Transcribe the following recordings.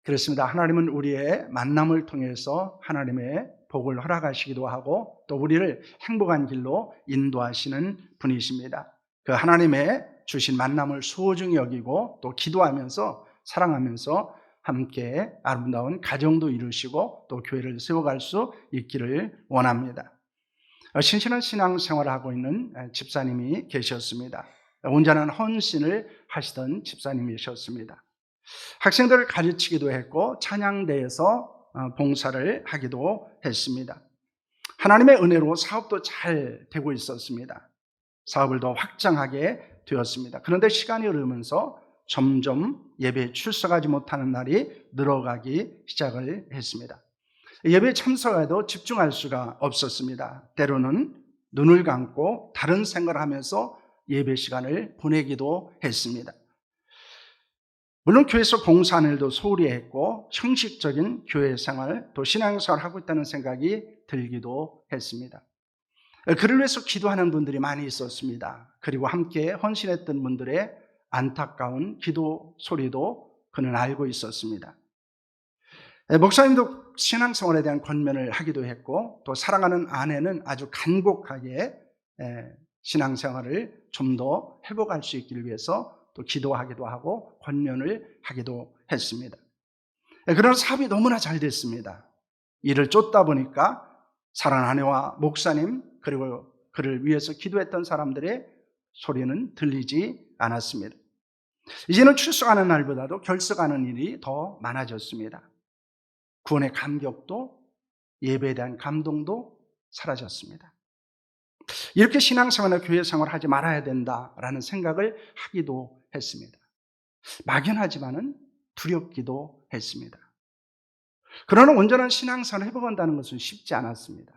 그렇습니다. 하나님은 우리의 만남을 통해서 하나님의 복을 허락하시기도 하고 또 우리를 행복한 길로 인도하시는 분이십니다. 그 하나님의 주신 만남을 소중히 여기고 또 기도하면서 사랑하면서 함께 아름다운 가정도 이루시고 또 교회를 세워갈 수 있기를 원합니다. 신실한 신앙생활을 하고 있는 집사님이 계셨습니다. 온전한 헌신을 하시던 집사님이셨습니다. 학생들을 가르치기도 했고 찬양대에서 봉사를 하기도 했습니다. 하나님의 은혜로 사업도 잘 되고 있었습니다. 사업을 더 확장하게 되었습니다. 그런데 시간이 흐르면서 점점 예배에 출석하지 못하는 날이 늘어가기 시작을 했습니다. 예배에 참석해도 집중할 수가 없었습니다. 때로는 눈을 감고 다른 생각을 하면서 예배 시간을 보내기도 했습니다. 물론 교회에서 봉사하는 일도 소홀히 했고 형식적인 교회 생활, 또 신앙생활을 하고 있다는 생각이 들기도 했습니다. 그를 위해서 기도하는 분들이 많이 있었습니다. 그리고 함께 헌신했던 분들의 안타까운 기도 소리도 그는 알고 있었습니다. 목사님도 신앙생활에 대한 권면을 하기도 했고 또 사랑하는 아내는 아주 간곡하게 신앙생활을 좀 더 회복할 수 있기를 위해서 또 기도하기도 하고 권면을 하기도 했습니다. 그러나 사업이 너무나 잘 됐습니다. 일을 쫓다 보니까 사랑하는 아내와 목사님 그리고 그를 위해서 기도했던 사람들의 소리는 들리지 않았습니다. 이제는 출석하는 날보다도 결석하는 일이 더 많아졌습니다. 구원의 감격도 예배에 대한 감동도 사라졌습니다. 이렇게 신앙생활이나 교회생활을 하지 말아야 된다라는 생각을 하기도 했습니다. 막연하지만은 두렵기도 했습니다. 그러나 온전한 신앙생활을 해보간다는 것은 쉽지 않았습니다.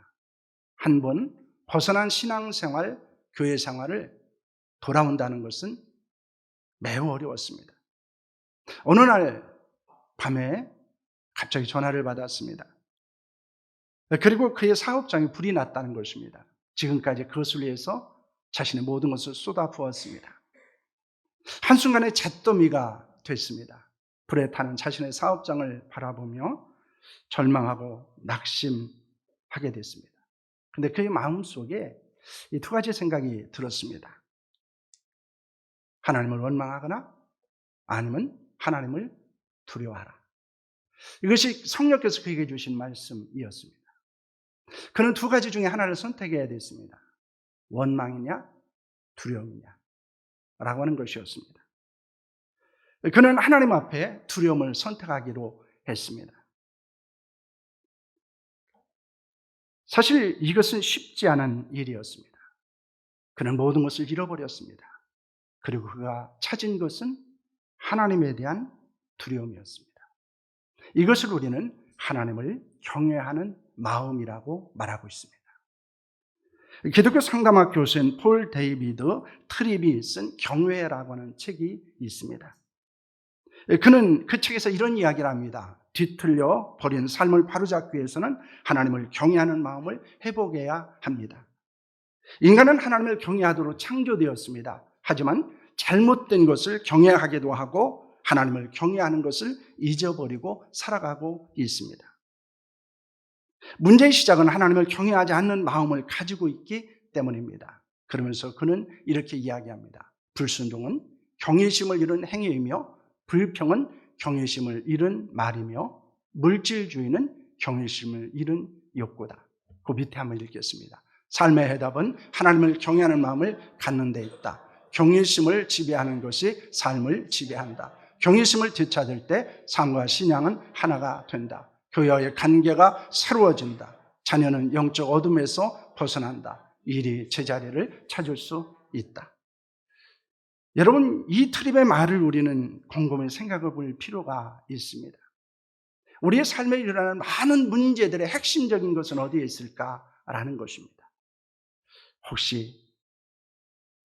한번 벗어난 신앙생활, 교회생활을 돌아온다는 것은 매우 어려웠습니다. 어느 날 밤에 갑자기 전화를 받았습니다. 그리고 그의 사업장에 불이 났다는 것입니다. 지금까지 그것을 위해서 자신의 모든 것을 쏟아부었습니다. 한순간에 잿더미가 됐습니다. 불에 타는 자신의 사업장을 바라보며 절망하고 낙심하게 됐습니다. 그런데 그의 마음속에 이 두 가지 생각이 들었습니다. 하나님을 원망하거나 아니면 하나님을 두려워하라. 이것이 성령께서 그에게 주신 말씀이었습니다. 그는 두 가지 중에 하나를 선택해야 됐습니다. 원망이냐 두려움이냐 라고 하는 것이었습니다. 그는 하나님 앞에 두려움을 선택하기로 했습니다. 사실 이것은 쉽지 않은 일이었습니다. 그는 모든 것을 잃어버렸습니다. 그리고 그가 찾은 것은 하나님에 대한 두려움이었습니다. 이것을 우리는 하나님을 경외하는 마음이라고 말하고 있습니다. 기독교 상담학 교수인 폴 데이비드 트립이 쓴 경외라고 하는 책이 있습니다. 그는 그 책에서 이런 이야기를 합니다. 뒤틀려 버린 삶을 바로잡기 위해서는 하나님을 경외하는 마음을 회복해야 합니다. 인간은 하나님을 경외하도록 창조되었습니다. 하지만 잘못된 것을 경외하기도 하고 하나님을 경외하는 것을 잊어버리고 살아가고 있습니다. 문제의 시작은 하나님을 경외하지 않는 마음을 가지고 있기 때문입니다. 그러면서 그는 이렇게 이야기합니다. 불순종은 경외심을 잃은 행위이며 불평은 경외심을 잃은 말이며 물질주의는 경외심을 잃은 욕구다. 그 밑에 한번 읽겠습니다. 삶의 해답은 하나님을 경외하는 마음을 갖는 데 있다. 경외심을 지배하는 것이 삶을 지배한다. 경외심을 되찾을 때 삶과 신앙은 하나가 된다. 교회와의 관계가 새로워진다. 자녀는 영적 어둠에서 벗어난다. 일이 제자리를 찾을 수 있다. 여러분, 이 트립의 말을 우리는 곰곰이 생각해 볼 필요가 있습니다. 우리의 삶에 일어나는 많은 문제들의 핵심적인 것은 어디에 있을까라는 것입니다. 혹시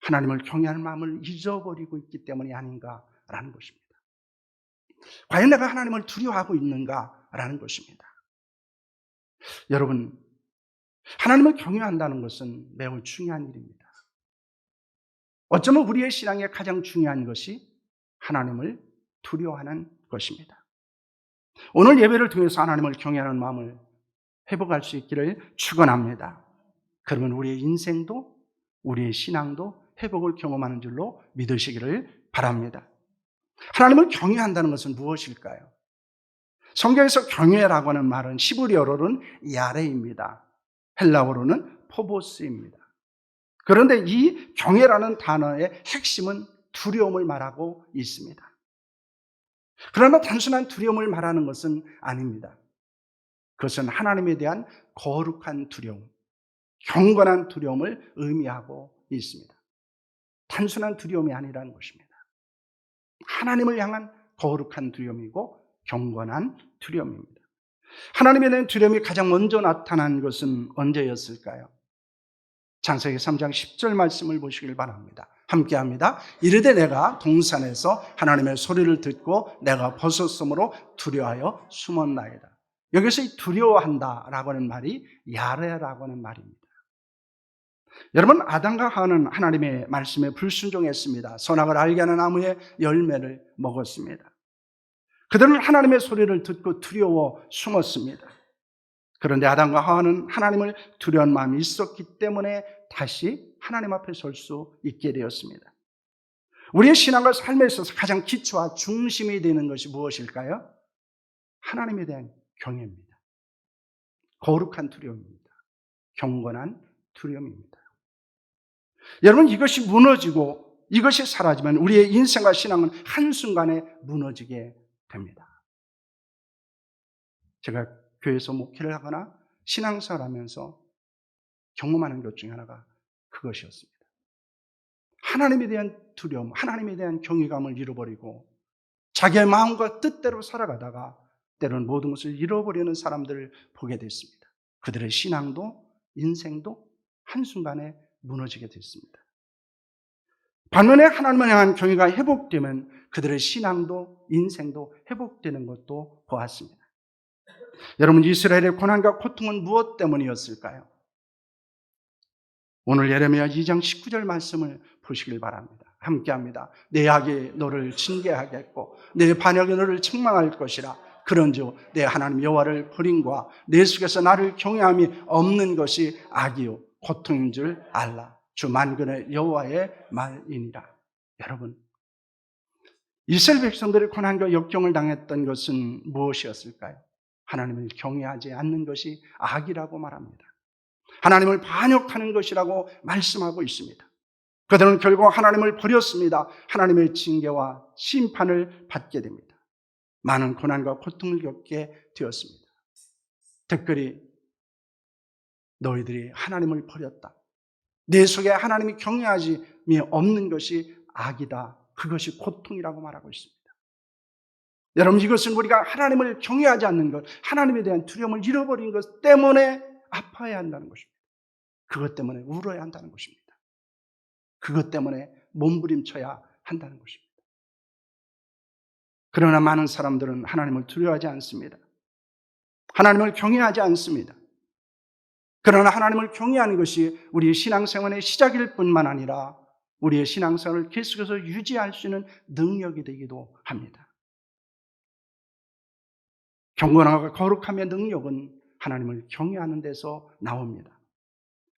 하나님을 경외하는 마음을 잊어버리고 있기 때문이 아닌가라는 것입니다. 과연 내가 하나님을 두려워하고 있는가라는 것입니다. 여러분, 하나님을 경외한다는 것은 매우 중요한 일입니다. 어쩌면 우리의 신앙의 가장 중요한 것이 하나님을 두려워하는 것입니다. 오늘 예배를 통해서 하나님을 경외하는 마음을 회복할 수 있기를 축원합니다. 그러면 우리의 인생도 우리의 신앙도 회복을 경험하는 줄로 믿으시기를 바랍니다. 하나님을 경외한다는 것은 무엇일까요? 성경에서 경외라고 하는 말은 히브리어로는 야레입니다. 헬라어로는 포보스입니다. 그런데 이 경외라는 단어의 핵심은 두려움을 말하고 있습니다. 그러나 단순한 두려움을 말하는 것은 아닙니다. 그것은 하나님에 대한 거룩한 두려움, 경건한 두려움을 의미하고 있습니다. 단순한 두려움이 아니라는 것입니다. 하나님을 향한 거룩한 두려움이고 경건한 두려움입니다. 하나님에 대한 두려움이 가장 먼저 나타난 것은 언제였을까요? 창세기 3장 10절 말씀을 보시길 바랍니다. 함께합니다. 이르되 내가 동산에서 하나님의 소리를 듣고 내가 벗었으므로 두려워하여 숨었나이다. 여기서 이 두려워한다라고 하는 말이 야레라고 하는 말입니다. 여러분, 아담과 하와는 하나님의 말씀에 불순종했습니다. 선악을 알게 하는 나무의 열매를 먹었습니다. 그들은 하나님의 소리를 듣고 두려워 숨었습니다. 그런데 아담과 하와는 하나님을 두려운 마음이 있었기 때문에 다시 하나님 앞에 설 수 있게 되었습니다. 우리의 신앙과 삶에 있어서 가장 기초와 중심이 되는 것이 무엇일까요? 하나님에 대한 경외입니다. 거룩한 두려움입니다. 경건한 두려움입니다. 여러분, 이것이 무너지고 이것이 사라지면 우리의 인생과 신앙은 한순간에 무너지게 됩니다. 제가 교회에서 목회를 하거나 신앙생활을 하면서 경험하는 것 중에 하나가 그것이었습니다. 하나님에 대한 두려움, 하나님에 대한 경외감을 잃어버리고 자기의 마음과 뜻대로 살아가다가 때로는 모든 것을 잃어버리는 사람들을 보게 됐습니다. 그들의 신앙도 인생도 한순간에 무너지게 됐습니다. 반면에 하나님을 향한 경외가 회복되면 그들의 신앙도 인생도 회복되는 것도 보았습니다. 여러분, 이스라엘의 고난과 고통은 무엇 때문이었을까요? 오늘 예레미야 2장 19절 말씀을 보시길 바랍니다. 함께합니다. 내 악이 너를 징계하겠고 내 반역이 너를 책망할 것이라. 그런즉 내 하나님 여호와를 버림과 내 속에서 나를 경외함이 없는 것이 악이요 고통인 줄 알라. 주 만군의 여호와의 말이니라. 여러분, 이스라엘 백성들이 고난과 역경을 당했던 것은 무엇이었을까요? 하나님을 경외하지 않는 것이 악이라고 말합니다. 하나님을 반역하는 것이라고 말씀하고 있습니다. 그들은 결국 하나님을 버렸습니다. 하나님의 징계와 심판을 받게 됩니다. 많은 고난과 고통을 겪게 되었습니다. 특별히 너희들이 하나님을 버렸다. 내 속에 하나님이 경외하지 없는 것이 악이다. 그것이 고통이라고 말하고 있습니다. 여러분, 이것은 우리가 하나님을 경외하지 않는 것, 하나님에 대한 두려움을 잃어버린 것 때문에 아파해야 한다는 것입니다. 그것 때문에 울어야 한다는 것입니다. 그것 때문에 몸부림쳐야 한다는 것입니다. 그러나 많은 사람들은 하나님을 두려워하지 않습니다. 하나님을 경외하지 않습니다. 그러나 하나님을 경외하는 것이 우리의 신앙생활의 시작일 뿐만 아니라 우리의 신앙생활을 계속해서 유지할 수 있는 능력이 되기도 합니다. 경건하고 거룩함의 능력은 하나님을 경외하는 데서 나옵니다.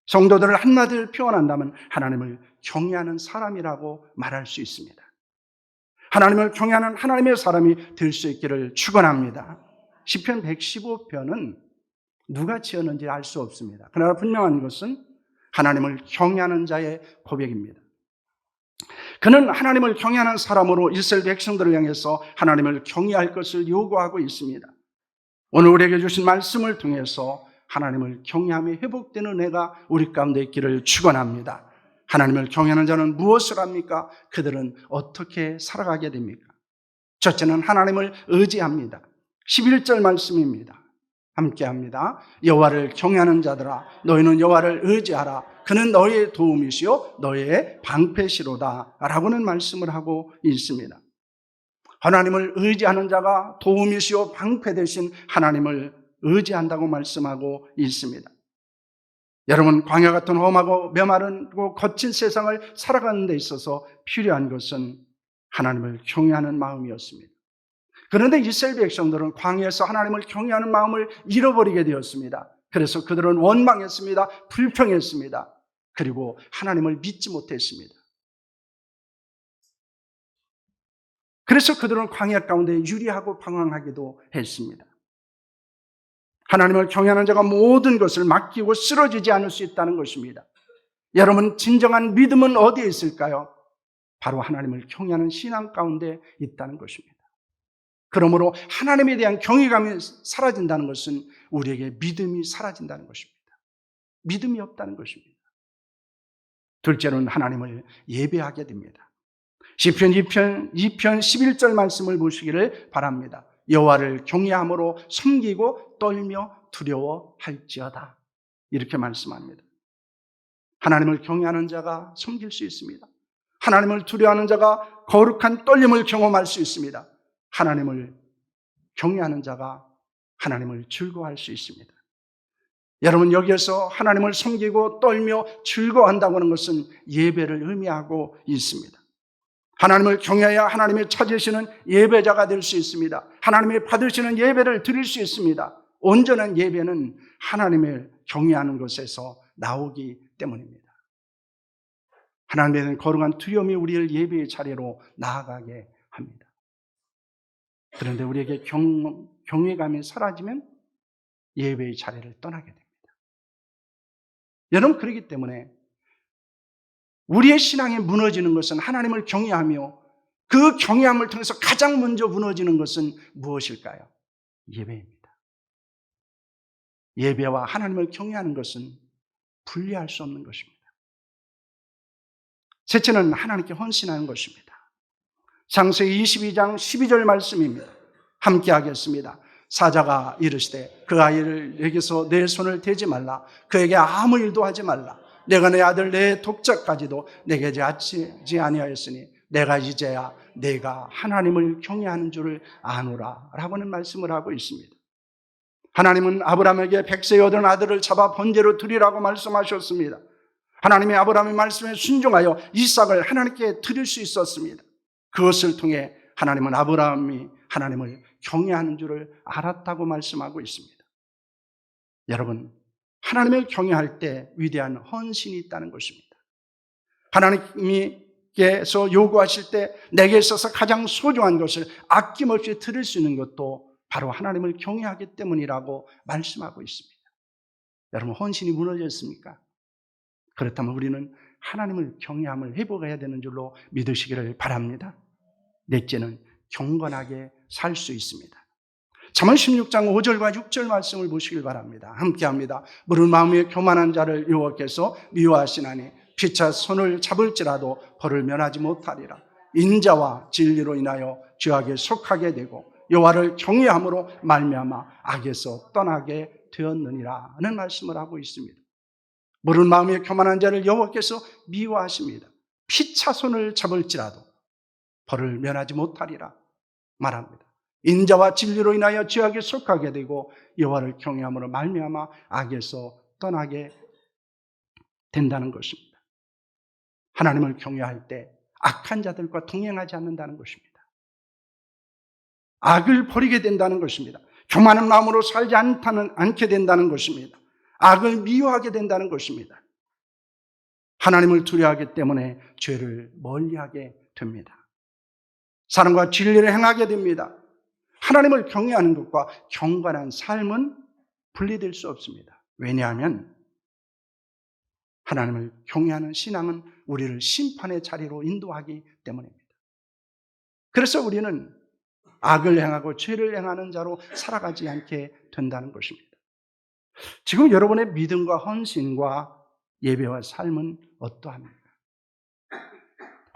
성도들을 한마디로 표현한다면 하나님을 경외하는 사람이라고 말할 수 있습니다. 하나님을 경외하는 하나님의 사람이 될 수 있기를 축원합니다. 시편 115편은 누가 지었는지 알 수 없습니다. 그러나 분명한 것은 하나님을 경외하는 자의 고백입니다. 그는 하나님을 경외하는 사람으로 이스라엘 백성들을 향해서 하나님을 경외할 것을 요구하고 있습니다. 오늘 우리에게 주신 말씀을 통해서 하나님을 경외함이 회복되는 은혜가 우리 가운데 있기를 축원합니다. 하나님을 경외하는 자는 무엇을 합니까? 그들은 어떻게 살아가게 됩니까? 첫째는 하나님을 의지합니다. 11절 말씀입니다. 함께합니다. 여호와를 경외하는 자들아 너희는 여호와를 의지하라. 그는 너희의 도움이시요 너희의 방패시로다 라고는 말씀을 하고 있습니다. 하나님을 의지하는 자가 도움이시요 방패 되신 하나님을 의지한다고 말씀하고 있습니다. 여러분, 광야 같은 험하고 메마르고 거친 세상을 살아가는 데 있어서 필요한 것은 하나님을 경외하는 마음이었습니다. 그런데 이스라엘 백성들은 광야에서 하나님을 경외하는 마음을 잃어버리게 되었습니다. 그래서 그들은 원망했습니다. 불평했습니다. 그리고 하나님을 믿지 못했습니다. 그래서 그들은 광야 가운데 유리하고 방황하기도 했습니다. 하나님을 경외하는 자가 모든 것을 맡기고 쓰러지지 않을 수 있다는 것입니다. 여러분, 진정한 믿음은 어디에 있을까요? 바로 하나님을 경외하는 신앙 가운데 있다는 것입니다. 그러므로 하나님에 대한 경외감이 사라진다는 것은 우리에게 믿음이 사라진다는 것입니다. 믿음이 없다는 것입니다. 둘째로는 하나님을 예배하게 됩니다. 시편 2편 11절 말씀을 보시기를 바랍니다. 여호와를 경외함으로 섬기고 떨며 두려워할지어다. 이렇게 말씀합니다. 하나님을 경외하는 자가 섬길 수 있습니다. 하나님을 두려워하는 자가 거룩한 떨림을 경험할 수 있습니다. 하나님을 경외하는 자가 하나님을 즐거워할 수 있습니다. 여러분, 여기에서 하나님을 섬기고 떨며 즐거워한다고 하는 것은 예배를 의미하고 있습니다. 하나님을 경외해야 하나님이 찾으시는 예배자가 될 수 있습니다. 하나님이 받으시는 예배를 드릴 수 있습니다. 온전한 예배는 하나님을 경외하는 것에서 나오기 때문입니다. 하나님에 대한 거룩한 두려움이 우리를 예배의 자리로 나아가게 합니다. 그런데 우리에게 경외감이 사라지면 예배의 자리를 떠나게 됩니다. 여러분, 그렇기 때문에 우리의 신앙이 무너지는 것은 하나님을 경외하며 그 경외함을 통해서 가장 먼저 무너지는 것은 무엇일까요? 예배입니다. 예배와 하나님을 경외하는 것은 분리할 수 없는 것입니다. 셋째는 하나님께 헌신하는 것입니다. 창세기 22장 12절 말씀입니다. 함께 하겠습니다. 사자가 이르시되 그 아이를 내게서 내 손을 대지 말라. 그에게 아무 일도 하지 말라. 내가 내 아들 내 독자까지도 내게 제하지 아니하였으니 내가 이제야 내가 하나님을 경외하는 줄을 아노라 라고는 말씀을 하고 있습니다. 하나님은 아브라함에게 100세 여든 아들을 잡아 번제로 드리라고 말씀하셨습니다. 하나님이 아브라함의 말씀에 순종하여 이삭을 하나님께 드릴 수 있었습니다. 그것을 통해 하나님은 아브라함이 하나님을 경외하는 줄을 알았다고 말씀하고 있습니다. 여러분, 하나님을 경외할 때 위대한 헌신이 있다는 것입니다. 하나님께서 요구하실 때 내게 있어서 가장 소중한 것을 아낌없이 드릴 수 있는 것도 바로 하나님을 경외하기 때문이라고 말씀하고 있습니다. 여러분, 헌신이 무너졌습니까? 그렇다면 우리는 하나님을 경외함을 회복해야 되는 줄로 믿으시기를 바랍니다. 넷째는 경건하게 살 수 있습니다. 잠언 16장 5절과 6절 말씀을 보시길 바랍니다. 함께합니다. 물은 마음에 교만한 자를 여호와께서 미워하시나니 피차 손을 잡을지라도 벌을 면하지 못하리라. 인자와 진리로 인하여 죄악에 속하게 되고 여호와를 경외함으로 말미암아 악에서 떠나게 되었느니라는 말씀을 하고 있습니다. 물은 마음에 교만한 자를 여호와께서 미워하십니다. 피차 손을 잡을지라도 벌을 면하지 못하리라 말합니다. 인자와 진리로 인하여 죄악에 속하게 되고 여호와를 경외함으로 말미암아 악에서 떠나게 된다는 것입니다. 하나님을 경외할 때 악한 자들과 동행하지 않는다는 것입니다. 악을 버리게 된다는 것입니다. 교만한 마음으로 살지 않게 된다는 것입니다. 악을 미워하게 된다는 것입니다. 하나님을 두려워하기 때문에 죄를 멀리하게 됩니다. 사랑과 진리를 행하게 됩니다. 하나님을 경외하는 것과 경건한 삶은 분리될 수 없습니다. 왜냐하면 하나님을 경외하는 신앙은 우리를 심판의 자리로 인도하기 때문입니다. 그래서 우리는 악을 행하고 죄를 행하는 자로 살아가지 않게 된다는 것입니다. 지금 여러분의 믿음과 헌신과 예배와 삶은 어떠합니까?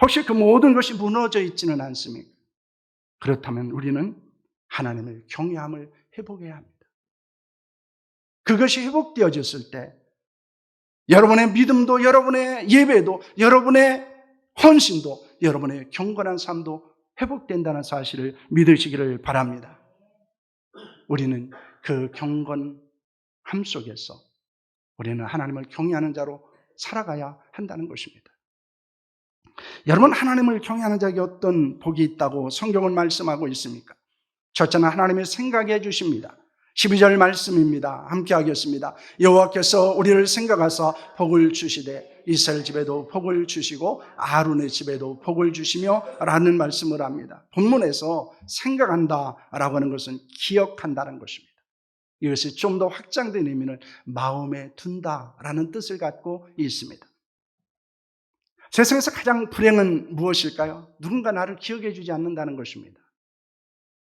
혹시 그 모든 것이 무너져 있지는 않습니까? 그렇다면 우리는 하나님을 경외함을 회복해야 합니다. 그것이 회복되어졌을 때 여러분의 믿음도, 여러분의 예배도, 여러분의 헌신도, 여러분의 경건한 삶도 회복된다는 사실을 믿으시기를 바랍니다. 우리는 그 경건함 속에서 우리는 하나님을 경외하는 자로 살아가야 한다는 것입니다. 여러분, 하나님을 경외하는 자에게 어떤 복이 있다고 성경은 말씀하고 있습니까? 첫째는 하나님이 생각해 주십니다. 12절 말씀입니다. 함께 하겠습니다. 여호와께서 우리를 생각하사 복을 주시되 이스라엘 집에도 복을 주시고 아론의 집에도 복을 주시며 라는 말씀을 합니다. 본문에서 생각한다라고 하는 것은 기억한다는 것입니다. 이것이 좀 더 확장된 의미는 마음에 둔다라는 뜻을 갖고 있습니다. 세상에서 가장 불행은 무엇일까요? 누군가 나를 기억해 주지 않는다는 것입니다.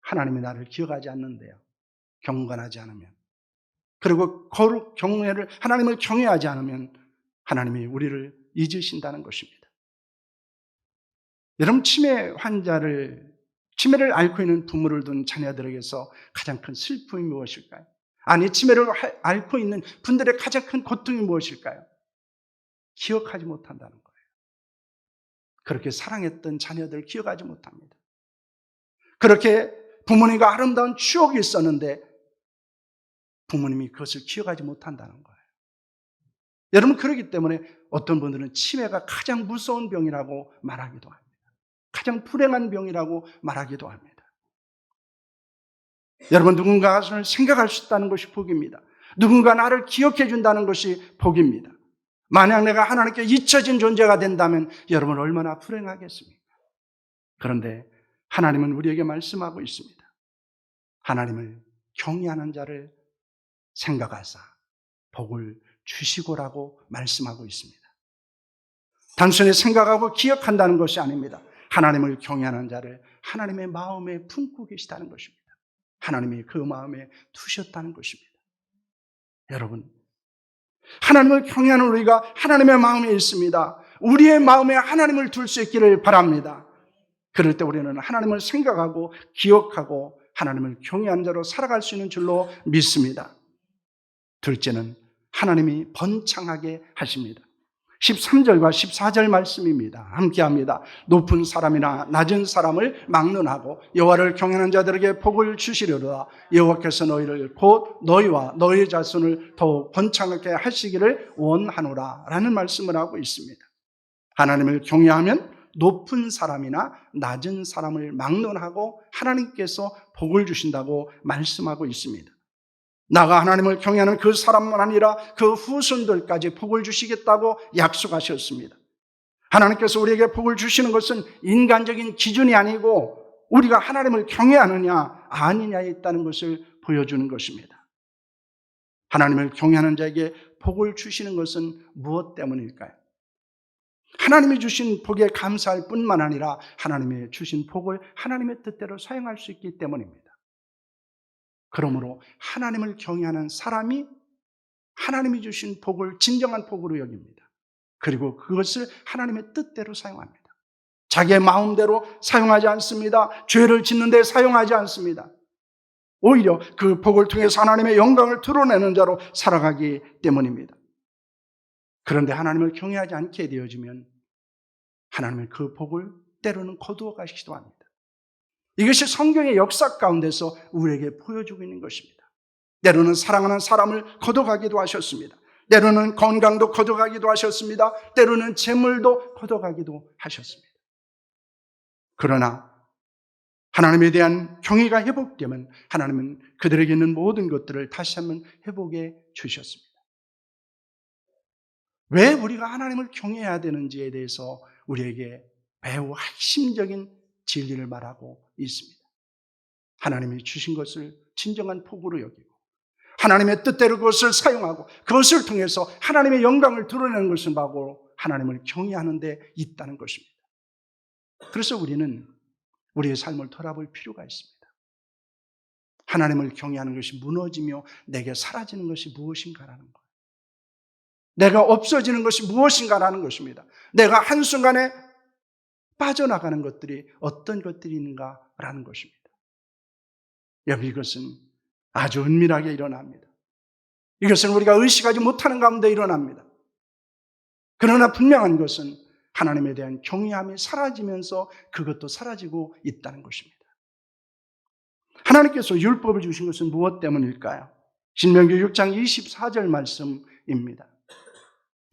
하나님이 나를 기억하지 않는데요. 경건하지 않으면, 그리고 거룩 경외를, 하나님을 경외하지 않으면 하나님이 우리를 잊으신다는 것입니다. 여러분, 치매를 앓고 있는 부모를 둔 자녀들에게서 가장 큰 슬픔이 무엇일까요? 아니, 치매를 앓고 있는 분들의 가장 큰 고통이 무엇일까요? 기억하지 못한다는 거예요. 그렇게 사랑했던 자녀들을 기억하지 못합니다. 그렇게 부모님과 아름다운 추억이 있었는데 부모님이 그것을 기억하지 못한다는 거예요. 여러분, 그렇기 때문에 어떤 분들은 치매가 가장 무서운 병이라고 말하기도 합니다. 가장 불행한 병이라고 말하기도 합니다. 여러분, 누군가를 생각할 수 있다는 것이 복입니다. 누군가 나를 기억해 준다는 것이 복입니다. 만약 내가 하나님께 잊혀진 존재가 된다면 여러분 얼마나 불행하겠습니까? 그런데 하나님은 우리에게 말씀하고 있습니다. 하나님을 경외하는 자를 생각하사 복을 주시고라고 말씀하고 있습니다. 단순히 생각하고 기억한다는 것이 아닙니다. 하나님을 경외하는 자를 하나님의 마음에 품고 계시다는 것입니다. 하나님이 그 마음에 두셨다는 것입니다. 여러분, 하나님을 경외하는 우리가 하나님의 마음에 있습니다. 우리의 마음에 하나님을 둘 수 있기를 바랍니다. 그럴 때 우리는 하나님을 생각하고 기억하고 하나님을 경외하는 자로 살아갈 수 있는 줄로 믿습니다. 둘째는 하나님이 번창하게 하십니다. 13절과 14절 말씀입니다. 함께합니다. 높은 사람이나 낮은 사람을 막론하고 여호와를 경외하는 자들에게 복을 주시려다 여호와께서 너희를 곧 너희와 너희 자손을 더욱 번창하게 하시기를 원하노라 라는 말씀을 하고 있습니다. 하나님을 경외하면 높은 사람이나 낮은 사람을 막론하고 하나님께서 복을 주신다고 말씀하고 있습니다. 나가 하나님을 경외하는 그 사람만 아니라 그 후손들까지 복을 주시겠다고 약속하셨습니다. 하나님께서 우리에게 복을 주시는 것은 인간적인 기준이 아니고 우리가 하나님을 경외하느냐 아니냐에 있다는 것을 보여주는 것입니다. 하나님을 경외하는 자에게 복을 주시는 것은 무엇 때문일까요? 하나님이 주신 복에 감사할 뿐만 아니라 하나님이 주신 복을 하나님의 뜻대로 사용할 수 있기 때문입니다. 그러므로 하나님을 경외하는 사람이 하나님이 주신 복을 진정한 복으로 여깁니다. 그리고 그것을 하나님의 뜻대로 사용합니다. 자기의 마음대로 사용하지 않습니다. 죄를 짓는 데 사용하지 않습니다. 오히려 그 복을 통해서 하나님의 영광을 드러내는 자로 살아가기 때문입니다. 그런데 하나님을 경외하지 않게 되어지면 하나님은 그 복을 때로는 거두어 가시기도 합니다. 이것이 성경의 역사 가운데서 우리에게 보여주고 있는 것입니다. 때로는 사랑하는 사람을 거둬가기도 하셨습니다. 때로는 건강도 거둬가기도 하셨습니다. 때로는 재물도 거둬가기도 하셨습니다. 그러나 하나님에 대한 경외가 회복되면 하나님은 그들에게 있는 모든 것들을 다시 한번 회복해 주셨습니다. 왜 우리가 하나님을 경외해야 되는지에 대해서 우리에게 매우 핵심적인 진리를 말하고 있습니다. 하나님이 주신 것을 진정한 복으로 여기고 하나님의 뜻대로 그것을 사용하고 그것을 통해서 하나님의 영광을 드러내는 것을 보고 하나님을 경외하는 데 있다는 것입니다. 그래서 우리는 우리의 삶을 돌아볼 필요가 있습니다. 하나님을 경외하는 것이 무너지며 내게 사라지는 것이 무엇인가라는 거예요. 내가 없어지는 것이 무엇인가라는 것입니다. 내가 한순간에 빠져나가는 것들이 어떤 것들이 있는가라는 것입니다. 여러분, 이것은 아주 은밀하게 일어납니다. 이것은 우리가 의식하지 못하는 가운데 일어납니다. 그러나 분명한 것은 하나님에 대한 경외함이 사라지면서 그것도 사라지고 있다는 것입니다. 하나님께서 율법을 주신 것은 무엇 때문일까요? 신명기 6장 24절 말씀입니다.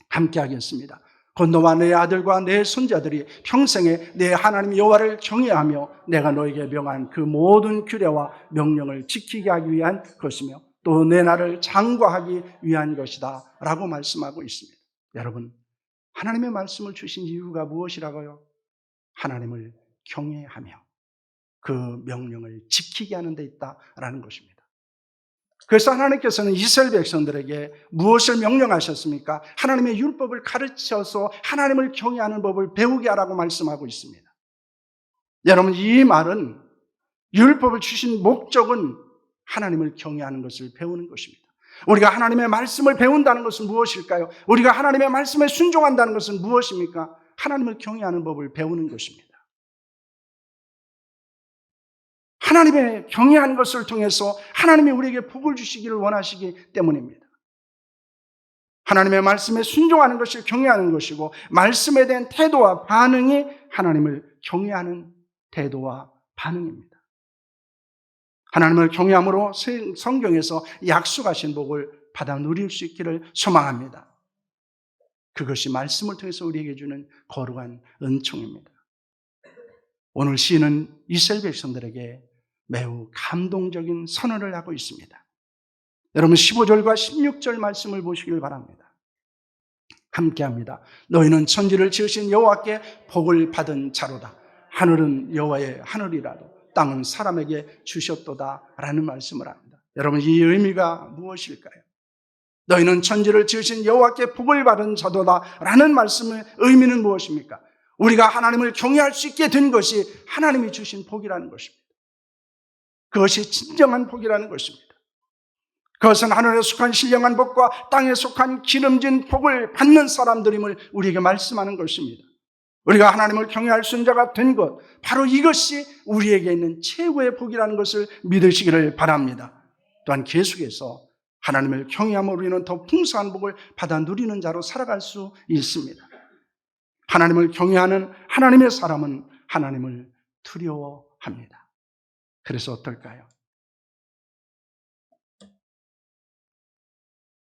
함께 하겠습니다. 곧 너와 내 아들과 내 손자들이 평생에 내 하나님 여호와를 경외하며 내가 너에게 명한 그 모든 규례와 명령을 지키게 하기 위한 것이며 또 내 나라를 장구하기 위한 것이다 라고 말씀하고 있습니다. 여러분, 하나님의 말씀을 주신 이유가 무엇이라고요? 하나님을 경외하며 그 명령을 지키게 하는 데 있다라는 것입니다. 그래서 하나님께서는 이스라엘 백성들에게 무엇을 명령하셨습니까? 하나님의 율법을 가르쳐서 하나님을 경외하는 법을 배우게 하라고 말씀하고 있습니다. 여러분, 이 말은 율법을 주신 목적은 하나님을 경외하는 것을 배우는 것입니다. 우리가 하나님의 말씀을 배운다는 것은 무엇일까요? 우리가 하나님의 말씀에 순종한다는 것은 무엇입니까? 하나님을 경외하는 법을 배우는 것입니다. 하나님의 경외하는 것을 통해서 하나님이 우리에게 복을 주시기를 원하시기 때문입니다. 하나님의 말씀에 순종하는 것이 경외하는 것이고, 말씀에 대한 태도와 반응이 하나님을 경외하는 태도와 반응입니다. 하나님을 경외함으로 성경에서 약속하신 복을 받아 누릴 수 있기를 소망합니다. 그것이 말씀을 통해서 우리에게 주는 거룩한 은총입니다. 오늘 시인은 이스라엘 백성들에게 매우 감동적인 선언을 하고 있습니다. 여러분, 15절과 16절 말씀을 보시길 바랍니다. 함께합니다. 너희는 천지를 지으신 여호와께 복을 받은 자로다. 하늘은 여호와의 하늘이라도 땅은 사람에게 주셨도다 라는 말씀을 합니다. 여러분, 이 의미가 무엇일까요? 너희는 천지를 지으신 여호와께 복을 받은 자도다 라는 말씀의 의미는 무엇입니까? 우리가 하나님을 경외할 수 있게 된 것이 하나님이 주신 복이라는 것입니다. 그것이 진정한 복이라는 것입니다. 그것은 하늘에 속한 신령한 복과 땅에 속한 기름진 복을 받는 사람들임을 우리에게 말씀하는 것입니다. 우리가 하나님을 경외할 수 있는 자가 된 것, 바로 이것이 우리에게 있는 최고의 복이라는 것을 믿으시기를 바랍니다. 또한 계속해서 하나님을 경외함으로 우리는 더 풍성한 복을 받아 누리는 자로 살아갈 수 있습니다. 하나님을 경외하는 하나님의 사람은 하나님을 두려워합니다. 그래서 어떨까요?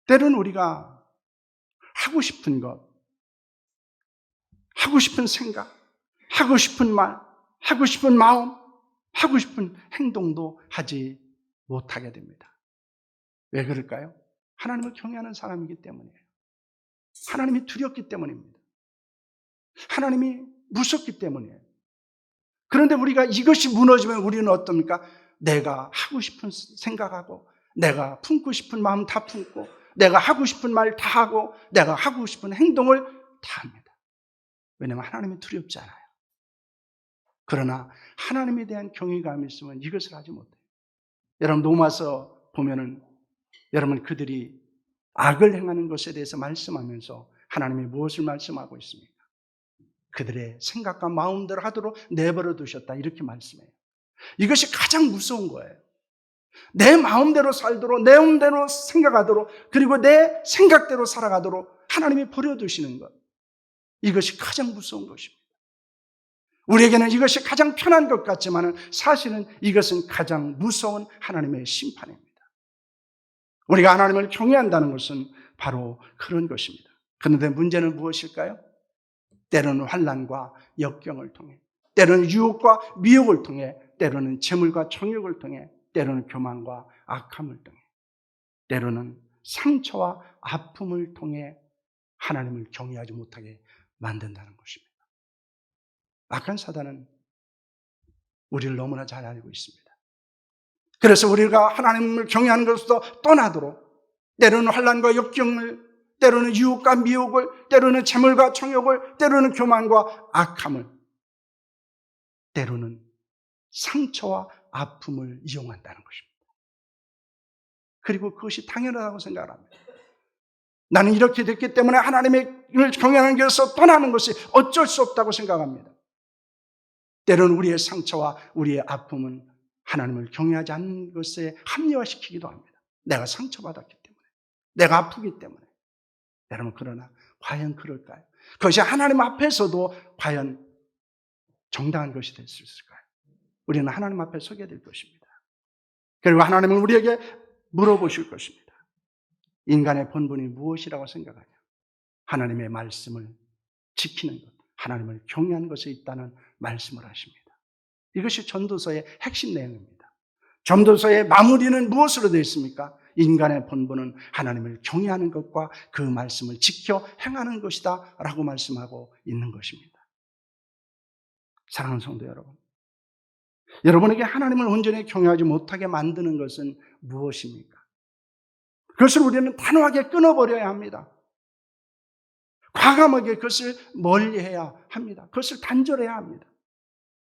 때로는 우리가 하고 싶은 것, 하고 싶은 생각, 하고 싶은 말, 하고 싶은 마음, 하고 싶은 행동도 하지 못하게 됩니다. 왜 그럴까요? 하나님을 경외하는 사람이기 때문이에요. 하나님이 두렵기 때문입니다. 하나님이 무섭기 때문이에요. 그런데 우리가 이것이 무너지면 우리는 어떻습니까? 내가 하고 싶은 생각하고, 내가 품고 싶은 마음 다 품고, 내가 하고 싶은 말 다 하고, 내가 하고 싶은 행동을 다 합니다. 왜냐하면 하나님이 두렵지 않아요. 그러나 하나님에 대한 경외감이 있으면 이것을 하지 못해요. 여러분, 로마서 보면은 여러분, 그들이 악을 행하는 것에 대해서 말씀하면서 하나님이 무엇을 말씀하고 있습니까? 그들의 생각과 마음대로 하도록 내버려 두셨다, 이렇게 말씀해요. 이것이 가장 무서운 거예요. 내 마음대로 살도록, 내 마음대로 생각하도록, 그리고 내 생각대로 살아가도록 하나님이 버려두시는 것, 이것이 가장 무서운 것입니다. 우리에게는 이것이 가장 편한 것 같지만 사실은 이것은 가장 무서운 하나님의 심판입니다. 우리가 하나님을 경외한다는 것은 바로 그런 것입니다. 그런데 문제는 무엇일까요? 때로는 환난과 역경을 통해, 때로는 유혹과 미혹을 통해, 때로는 재물과 정욕을 통해, 때로는 교만과 악함을 통해, 때로는 상처와 아픔을 통해 하나님을 경외하지 못하게 만든다는 것입니다. 악한 사단은 우리를 너무나 잘 알고 있습니다. 그래서 우리가 하나님을 경외하는 것부터 떠나도록 때로는 환난과 역경을, 때로는 유혹과 미혹을, 때로는 재물과 정욕을, 때로는 교만과 악함을, 때로는 상처와 아픔을 이용한다는 것입니다. 그리고 그것이 당연하다고 생각을 합니다. 나는 이렇게 됐기 때문에 하나님을 경외하는 것에서 떠나는 것이 어쩔 수 없다고 생각합니다. 때로는 우리의 상처와 우리의 아픔은 하나님을 경외하지 않는 것에 합리화시키기도 합니다. 내가 상처받았기 때문에, 내가 아프기 때문에. 여러분, 그러나 과연 그럴까요? 그것이 하나님 앞에서도 과연 정당한 것이 될 수 있을까요? 우리는 하나님 앞에 서게 될 것입니다. 그리고 하나님은 우리에게 물어보실 것입니다. 인간의 본분이 무엇이라고 생각하냐? 하나님의 말씀을 지키는 것, 하나님을 경외하는 것에 있다는 말씀을 하십니다. 이것이 전도서의 핵심 내용입니다. 전도서의 마무리는 무엇으로 되어 있습니까? 인간의 본분은 하나님을 경외하는 것과 그 말씀을 지켜 행하는 것이다 라고 말씀하고 있는 것입니다. 사랑하는 성도 여러분, 여러분에게 하나님을 온전히 경외하지 못하게 만드는 것은 무엇입니까? 그것을 우리는 단호하게 끊어버려야 합니다. 과감하게 그것을 멀리해야 합니다. 그것을 단절해야 합니다.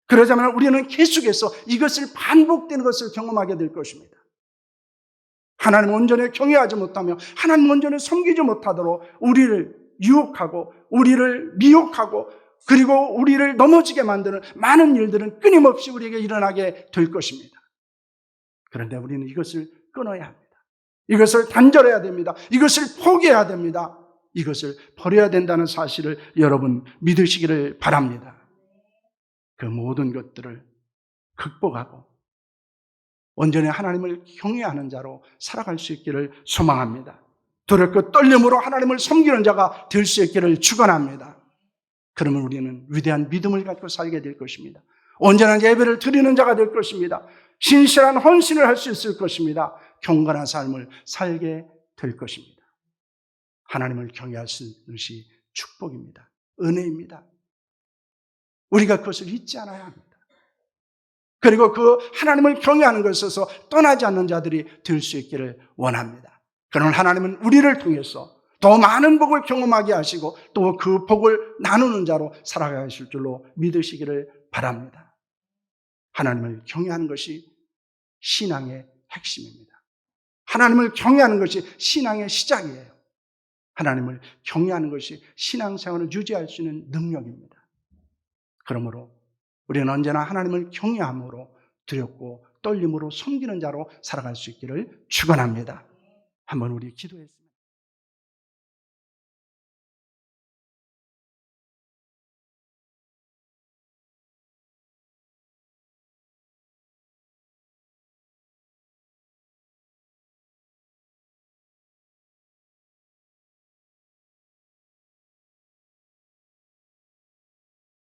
그러자면 우리는 계속해서 이것을 반복되는 것을 경험하게 될 것입니다. 하나님을 온전히 경외하지 못하며 하나님을 온전히 섬기지 못하도록 우리를 유혹하고 우리를 미혹하고 그리고 우리를 넘어지게 만드는 많은 일들은 끊임없이 우리에게 일어나게 될 것입니다. 그런데 우리는 이것을 끊어야 합니다. 이것을 단절해야 됩니다. 이것을 포기해야 됩니다. 이것을 버려야 된다는 사실을 여러분 믿으시기를 바랍니다. 그 모든 것들을 극복하고 온전히 하나님을 경외하는 자로 살아갈 수 있기를 소망합니다. 두렵고 떨림으로 하나님을 섬기는 자가 될 수 있기를 축원합니다. 그러면 우리는 위대한 믿음을 갖고 살게 될 것입니다. 온전한 예배를 드리는 자가 될 것입니다. 신실한 헌신을 할 수 있을 것입니다. 경건한 삶을 살게 될 것입니다. 하나님을 경외할 수 있는 것이 축복입니다. 은혜입니다. 우리가 그것을 잊지 않아야 합니다. 그리고 그 하나님을 경외하는 것에서 떠나지 않는 자들이 될 수 있기를 원합니다. 그러면 하나님은 우리를 통해서 더 많은 복을 경험하게 하시고 또 그 복을 나누는 자로 살아가실 줄로 믿으시기를 바랍니다. 하나님을 경외하는 것이 신앙의 핵심입니다. 하나님을 경외하는 것이 신앙의 시작이에요. 하나님을 경외하는 것이 신앙생활을 유지할 수 있는 능력입니다. 그러므로 우리는 언제나 하나님을 경외함으로 두렵고 떨림으로 섬기는 자로 살아갈 수 있기를 축원합니다. 한번 우리 기도했습니다.